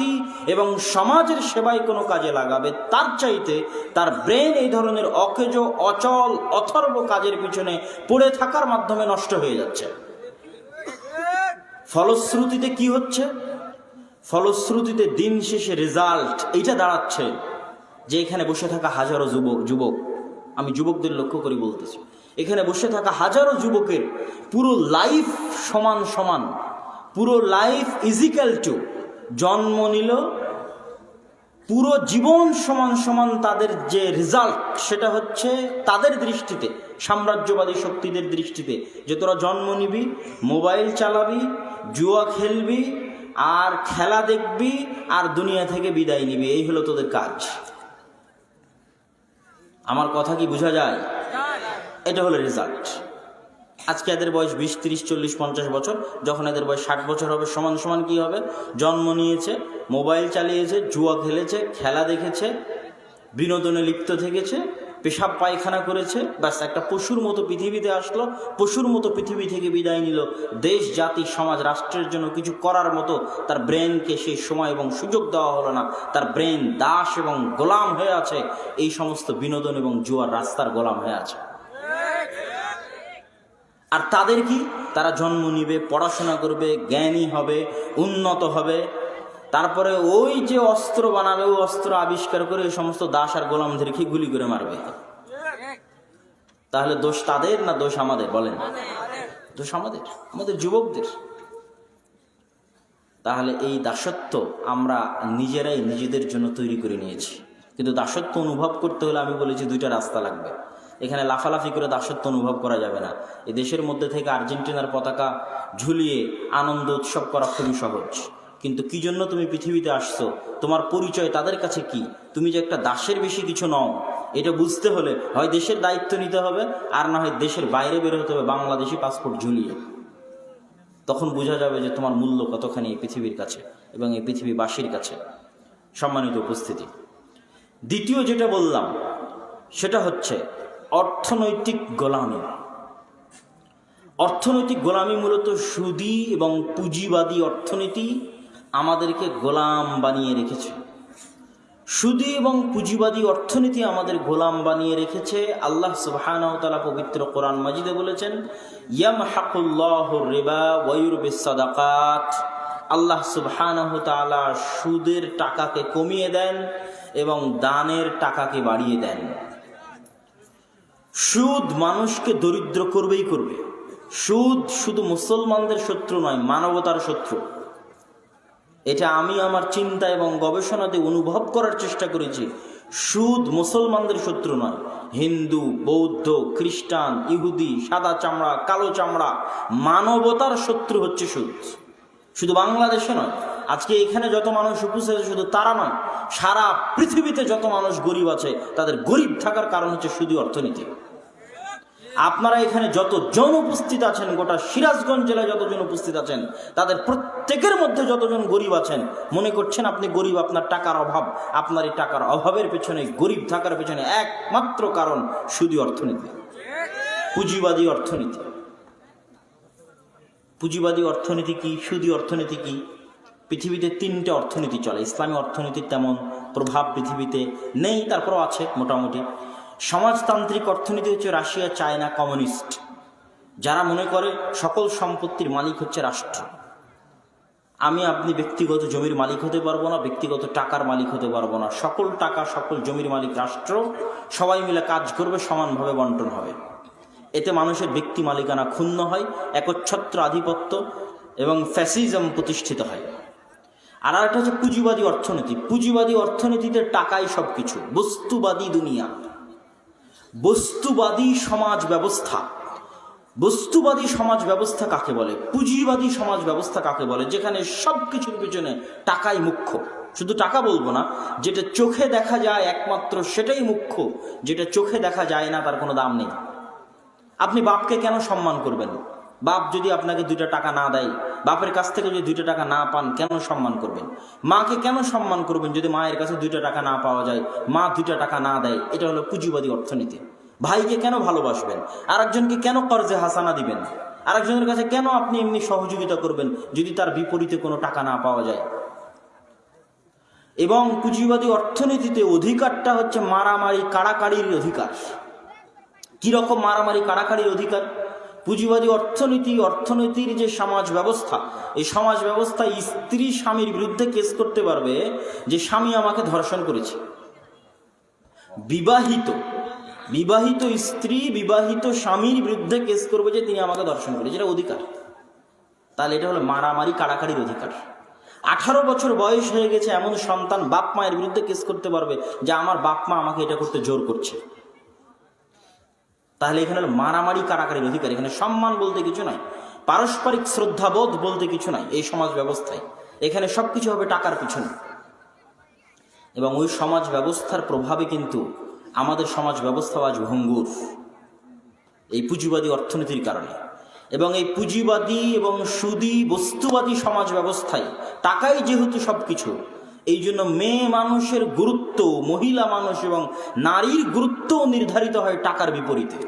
জাতি এবং সমাজের সেবায় কোনো কাজে লাগাবে, তার চাইতে তার ব্রেন এই ধরনের অকেজ, অচল, অথর্ব কাজের পিছনে পড়ে থাকার মাধ্যমে নষ্ট হয়ে যাচ্ছে। ফলশ্রুতিতে কি হচ্ছে? ফলশ্রুতিতে দিন শেষে রেজাল্ট এইটা দাঁড়াচ্ছে যে এখানে বসে থাকা হাজারো যুবক, আমি যুবকদের লক্ষ্য করে বলতেছি, এখানে বসে থাকা হাজারো যুবকের পুরো লাইফ সমান, পুরো লাইফ ইজিক্যাল টু জন্ম নিল, পুরো জীবন সমান তাদের যে রেজাল্ট সেটা হচ্ছে তাদের দৃষ্টিতে, সাম্রাজ্যবাদী শক্তিদের দৃষ্টিতে, যে তোরা জন্ম নিবি, মোবাইল চালাবি, জুয়া খেলবি, আর খেলা দেখবি, আর দুনিয়া থেকে বিদায় নিবি, এই হলো তোদের কাজ। আমার কথা কি বোঝা যায়? এটা হলো রেজাল্ট। আজকে এদের বয়স 20, 30, 40, 50 বছর, যখন এদের বয়স 60 বছর হবে, সমান কি হবে? জন্ম নিয়েছে, মোবাইল চালিয়েছে, জুয়া খেলেছে, খেলা দেখেছে, বিনোদনে লিপ্ত থেকেছে, পেশাব পায়খানা করেছে, ব্যাস একটা পশুর মতো পৃথিবীতে আসলো, পশুর মতো পৃথিবী থেকে বিদায় নিল। দেশ, জাতি, সমাজ, রাষ্ট্রের জন্য কিছু করার মতো তার ব্রেনকে সেই সময় এবং সুযোগ দেওয়া হলো না। তার ব্রেন দাস এবং গোলাম হয়ে আছে, এই সমস্ত বিনোদন এবং জুয়ার রাস্তার গোলাম হয়ে আছে। আর তাদের কি? তারা জন্ম নিবে, পড়াশোনা করবে, জ্ঞানী হবে, উন্নত হবে, তারপরে ওই যে অস্ত্র বানাবে, ওই অস্ত্র আবিষ্কার করে এই সমস্ত দাস আর গোলামদেরকে গুলি করে মারবে। তাহলে দোষ তাদের না দোষ আমাদের? বলেন, দোষ আমাদের যুবকদের। তাহলে এই দাসত্ব আমরা নিজেরাই নিজেদের জন্য তৈরি করে নিয়েছি। কিন্তু দাসত্ব অনুভব করতে হলে আমি বলেছি দুইটা রাস্তা লাগবে। এখানে লাফালাফি করে দাসত্ব অনুভব করা যাবে না। এই দেশের মধ্যে থেকে আর্জেন্টিনার পতাকা ঝুলিয়ে আনন্দ উৎসব করা খুবই সহজ, কিন্তু কি জন্য তুমি পৃথিবীতে আসছো, তোমার পরিচয় তাদের কাছে কি, তুমি যে একটা দাসের বেশি কিছু নও, এটা বুঝতে হলে হয় দেশের দায়িত্ব নিতে হবে, আর না হয় দেশের বাইরে বের হতে হবে বাংলাদেশি পাসপোর্ট ঝুলিয়ে। তখন বোঝা যাবে যে তোমার মূল্য কতখানি এই পৃথিবীর কাছে এবং এই পৃথিবীবাসীর কাছে। সম্মানিত উপস্থিতি, দ্বিতীয় যেটা বললাম সেটা হচ্ছে অর্থনৈতিক গোলামি। অর্থনৈতিক গোলামি মূলত সুদী এবং পুঁজিবাদী অর্থনীতি আমাদেরকে গোলাম বানিয়ে রেখেছে। সুদী এবং পুঁজিবাদী অর্থনীতি আমাদের গোলাম বানিয়ে রেখেছে। আল্লাহ সুবহানাহু ওয়া তাআলা পবিত্র কোরআন মাজিদে বলেছেন, ইয়ামহাকুল্লাহুর রিবা ওয়া ইউরবিস সাদাকাত। আল্লাহ সুবহানাহু ওয়া তাআলা সুদের টাকাকে কমিয়ে দেন এবং দানের টাকাকে বাড়িয়ে দেন। সুদ মানুষকে দরিদ্র করবেই করবে। সুদ শুধু মুসলমানদের শত্রু নয়, মানবতার শত্রু। এটা আমি আমার চিন্তা এবং গবেষণাতে অনুভব করার চেষ্টা করেছি। সুদ মুসলমানদের শত্রু নয়, হিন্দু, বৌদ্ধ, খ্রিস্টান, ইহুদি, সাদা চামড়া, কালো চামড়া, মানবতার শত্রু হচ্ছে সুদ। শুধু বাংলাদেশে নয়, আজকে এখানে যত মানুষ উপস্থিত আছে শুধু তারা নয়, সারা পৃথিবীতে যত মানুষ গরিব আছে, তাদের গরিব থাকার কারণ হচ্ছে সুদী অর্থনীতি। আপনারা এখানে যতজন উপস্থিত আছেন, গোটা সিরাজগঞ্জ জেলায় যতজন উপস্থিত আছেন, তাদের প্রত্যেকের মধ্যে যতজন গরিব আছেন, মনে করছেন আপনি গরিব, আপনার টাকার অভাব। আপনার এই টাকার অভাবের পেছনে, গরিব থাকার পেছনে একমাত্র কারণ সুদী অর্থনীতি, পুঁজিবাদী অর্থনীতি। পুঁজিবাদী অর্থনীতি কি, সুদী অর্থনীতি কি? পৃথিবীতে তিনটে অর্থনীতি চলে। ইসলামী অর্থনীতির তেমন প্রভাব পৃথিবীতে নেই, তারপরও আছে মোটামুটি। সমাজতান্ত্রিক অর্থনীতি হচ্ছে রাশিয়া, চায়না, কমিউনিস্ট, যারা মনে করে সকল সম্পত্তির মালিক হচ্ছে রাষ্ট্র। আমি আপনি ব্যক্তিগত জমির মালিক হতে পারবো না, ব্যক্তিগত টাকার মালিক হতে পারবো না। সকল টাকা, সকল জমির মালিক রাষ্ট্র। সবাই মিলে কাজ করবে, সমানভাবে বন্টন হবে। এতে মানুষের ব্যক্তি মালিকানা ক্ষুণ্ণ হয়, একচ্ছত্র আধিপত্য এবং ফ্যাসিজম প্রতিষ্ঠিত হয়। আর একটা হচ্ছে পুঁজিবাদী অর্থনীতি। পুঁজিবাদী অর্থনীতিতে টাকাই সব কিছু, বস্তুবাদী দুনিয়া, বস্তুবাদী সমাজ ব্যবস্থা। বস্তুবাদী সমাজ ব্যবস্থা কাকে বলে? পুঁজিবাদী সমাজ ব্যবস্থা কাকে বলে? যেখানে সব কিছুর পিছনে টাকাই মুখ্য। শুধু টাকা বলবো না, যেটা চোখে দেখা যায় একমাত্র সেটাই মুখ্য, যেটা চোখে দেখা যায় না তার কোনো দাম নেই। আপনি বাপকে কেন সম্মান করবেন? বাপ যদি আপনাকে 2টা টাকা না দেয়, বাপের কাছ থেকে যদি 2টা টাকা না পান, কেন সম্মান করবেন? মাকে কেন সম্মান করবেন যদি মায়ের কাছে 2টা টাকা না পাওয়া যায়, মা 2টা টাকা না দেয়? এটা হলো পুঁজিবাদী অর্থনীতি। ভাইকে কেন ভালোবাসবেন? আরেকজনকে কেন কর্জে হাসানা দিবেন? আরেকজনের কাছে কেন আপনি এমনি সহযোগিতা করবেন যদি তার বিপরীতে কোনো টাকা না পাওয়া যায়? এবং পুঁজিবাদী অর্থনীতিতে অধিকারটা হচ্ছে মারামারি কাড়াকাড়ির অধিকার। কীরকম মারামারি কাড়াকাড়ির অধিকার? পুঁজিবাদী অর্থনীতির যে সমাজ ব্যবস্থা, এই সমাজ ব্যবস্থায় স্ত্রী স্বামীর বিরুদ্ধে কেস করতে পারবে যে স্বামী আমাকে ধর্ষণ করেছে। বিবাহিত স্ত্রী বিবাহিত স্বামীর বিরুদ্ধে কেস করবে যে তিনি আমাকে ধর্ষণ করেছে, এটা অধিকার। তাহলে এটা হলো মারামারি কাড়াকাড়ির অধিকার। 18 বছর বয়স হয়ে গেছে এমন সন্তান বাপ মায়ের বিরুদ্ধে কেস করতে পারবে যে আমার বাপ মা আমাকে এটা করতে জোর করছে। তাহলে এখানে হলো মারামারি কাড়াকাড়ির অধিকার। এখানে সম্মান বলতে কিছু নাই, পারস্পরিক শ্রদ্ধাবোধ বলতে কিছু নাই এই সমাজ ব্যবস্থায়। এখানে সবকিছু হবে টাকার পিছনে। এবং ওই সমাজ ব্যবস্থার প্রভাবে কিন্তু আমাদের সমাজ ব্যবস্থা আজ ভঙ্গুর, এই পুঁজিবাদী অর্থনীতির কারণে। এবং এই পুঁজিবাদী এবং সুদী বস্তুবাদী সমাজ ব্যবস্থায় টাকাই যেহেতু সব কিছু, এই জন্য মেয়ে মানুষের গুরুত্ব, মহিলা মানুষ এবং নারীর গুরুত্বও নির্ধারিত হয় টাকার বিপরীতে।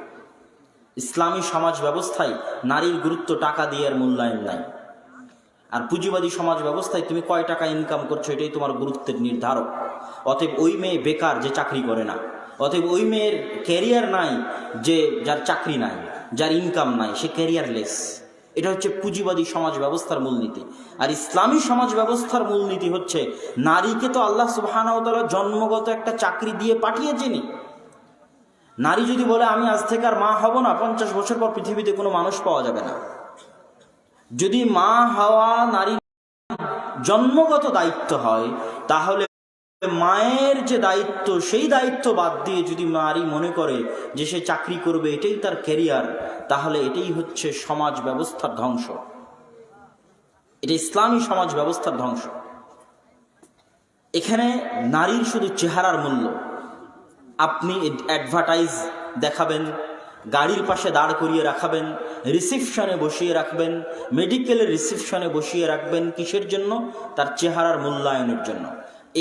ইসলামী সমাজ ব্যবস্থায় নারীর গুরুত্ব টাকা দিয়ে আর মূল্যায়ন নাই। আর পুঁজিবাদী সমাজ ব্যবস্থায় তুমি কয় টাকা ইনকাম করছো এটাই তোমার গুরুত্বের নির্ধারক। অতএব ওই মেয়ে বেকার যে চাকরি করে না, অতএব ওই মেয়ের ক্যারিয়ার নাই যে যার চাকরি নাই, যার ইনকাম নাই, সে ক্যারিয়ারলেস। এটা হচ্ছে পুঁজিবাদী সমাজ ব্যবস্থার মূলনীতি। আর ইসলামী সমাজ ব্যবস্থার মূলনীতি হচ্ছে নারীকে তো আল্লাহ সুবহানাহু ওয়া তাআলা জন্মগত একটা চাকরি দিয়ে পাঠিয়েছেনি। নারী যদি বলে আমি আজ থেকে আর মা হব না, 50 বছর পর পৃথিবীতে কোনো মানুষ পাওয়া যাবে না। যদি মা হওয়া নারীর জন্মগত দায়িত্ব হয়, তাহলে মায়ের যে দায়িত্ব, সেই দায়িত্ব বাদ দিয়ে যদি নারী মনে করে যে সে চাকরি করবে, এটাই তার ক্যারিয়ার, তাহলে এটাই হচ্ছে সমাজ ব্যবস্থার ধ্বংস। এটা ইসলামী সমাজ ব্যবস্থার ধ্বংস। এখানে নারীর শুধু চেহারার মূল্য। আপনি অ্যাডভার্টাইজ দেখাবেন, গাড়ির পাশে দাঁড় করিয়ে রাখাবেন, রিসিপশনে বসিয়ে রাখবেন, মেডিকেলের রিসিপশনে বসিয়ে রাখবেন, কিসের জন্য? তার চেহারার মূল্যায়নের জন্য।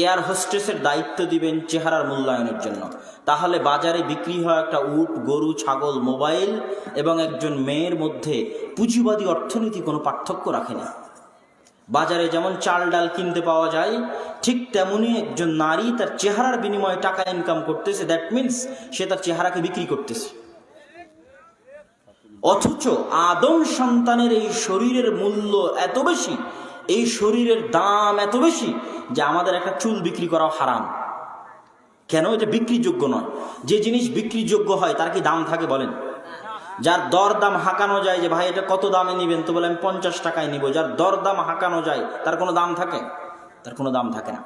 এয়ার হোস্টেসের দায়িত্ব দিবেন চেহারার মূল্যায়নের জন্য। তাহলে বাজারে বিক্রি হয় একটা উট, গরু, ছাগল, মোবাইল এবং একজন মেয়ের মধ্যে পুঁজিবাদী অর্থনীতি কোনো পার্থক্য রাখে না। বাজারে যেমন চাল ডাল কিনতে পাওয়া যায়, ঠিক তেমনি একজন নারী তার চেহারার বিনিময়ে টাকা ইনকাম করতেছে। দ্যাট মিনস সে তার চেহারাকে বিক্রি করতেছে। অথচ আদম সন্তানের এই শরীরের মূল্য এত বেশি, এই শরীরের দাম এত বেশি যে আমাদের একটা চুল বিক্রি করা হারাম। কেন? এটা বিক্রিযোগ্য নয়। যে জিনিস বিক্রিযোগ্য হয় তার কি দাম থাকে বলেন? যার দর দাম হাঁকানো যায় যে ভাই এটা কত দামে নিবেন, তো বলে আমি 50 টাকায় নিব। যার দর দাম হাঁকানো যায় তার কোনো দাম থাকে? তার কোনো দাম থাকে না।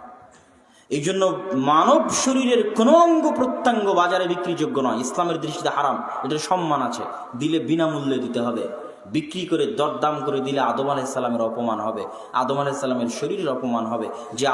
এই জন্য মানব শরীরের কোনো অঙ্গ প্রত্যঙ্গ বাজারে বিক্রিযোগ্য নয়, ইসলামের দৃষ্টিতে হারাম। এটার সম্মান আছে, দিলে বিনামূল্যে দিতে হবে। বিক্রি করে দরদাম করে দিলে আদম আলাইহিস সালামের অপমান হবে, আদম আলাইহিস সালামের শরীরের অপমান হবে। যে